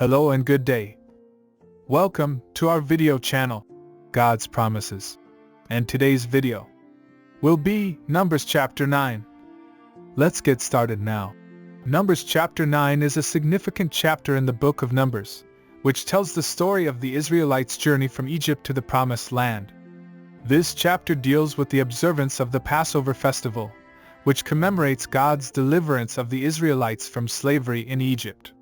Hello and good day. Welcome to our video channel, God's Promises. And today's video will be Numbers chapter 9. Let's get started now. Numbers chapter 9 is a significant chapter in the book of Numbers, which tells the story of the Israelites' journey from Egypt to the Promised Land. This chapter deals with the observance of the Passover festival, which commemorates God's deliverance of the Israelites from slavery in Egypt.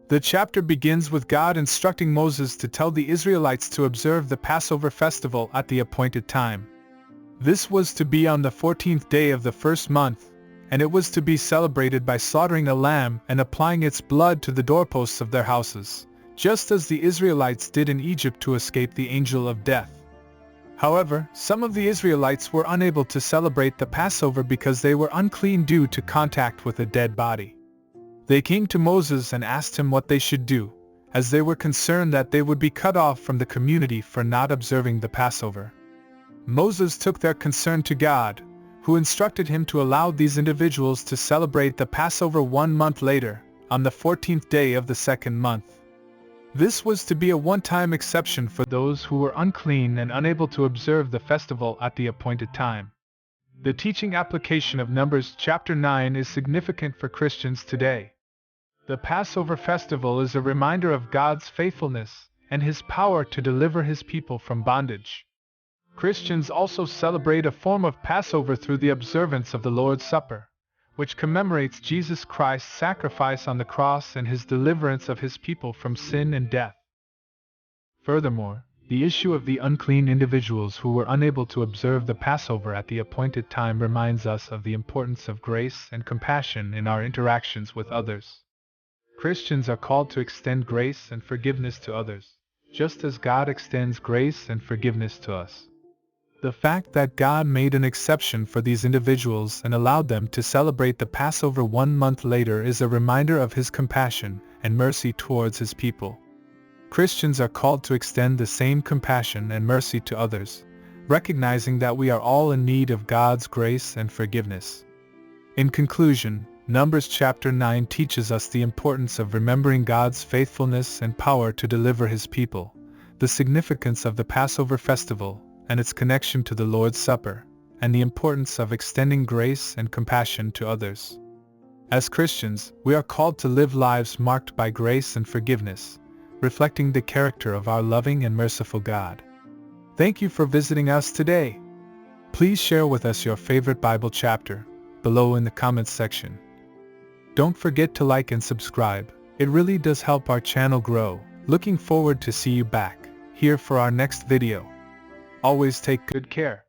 The chapter begins with God instructing Moses to tell the Israelites to observe the Passover festival at the appointed time. This was to be on the 14th day of the first month, and it was to be celebrated by slaughtering a lamb and applying its blood to the doorposts of their houses, just as the Israelites did in Egypt to escape the angel of death. However, some of the Israelites were unable to celebrate the Passover because they were unclean due to contact with a dead body. They came to Moses and asked him what they should do, as they were concerned that they would be cut off from the community for not observing the Passover. Moses took their concern to God, who instructed him to allow these individuals to celebrate the Passover 1 month later, on the 14th day of the second month. This was to be a one-time exception for those who were unclean and unable to observe the festival at the appointed time. The teaching application of Numbers chapter 9 is significant for Christians today. The Passover festival is a reminder of God's faithfulness and His power to deliver His people from bondage. Christians also celebrate a form of Passover through the observance of the Lord's Supper, which commemorates Jesus Christ's sacrifice on the cross and His deliverance of His people from sin and death. Furthermore, the issue of the unclean individuals who were unable to observe the Passover at the appointed time reminds us of the importance of grace and compassion in our interactions with others. Christians are called to extend grace and forgiveness to others, just as God extends grace and forgiveness to us. The fact that God made an exception for these individuals and allowed them to celebrate the Passover 1 month later is a reminder of His compassion and mercy towards His people. Christians are called to extend the same compassion and mercy to others, recognizing that we are all in need of God's grace and forgiveness. In conclusion, Numbers chapter 9 teaches us the importance of remembering God's faithfulness and power to deliver His people, the significance of the Passover festival and its connection to the Lord's Supper, and the importance of extending grace and compassion to others. As Christians, we are called to live lives marked by grace and forgiveness, reflecting the character of our loving and merciful God. Thank you for visiting us today. Please share with us your favorite Bible chapter below in the comments section. Don't forget to like and subscribe. It really does help our channel grow. Looking forward to see you back here for our next video. Always take good care.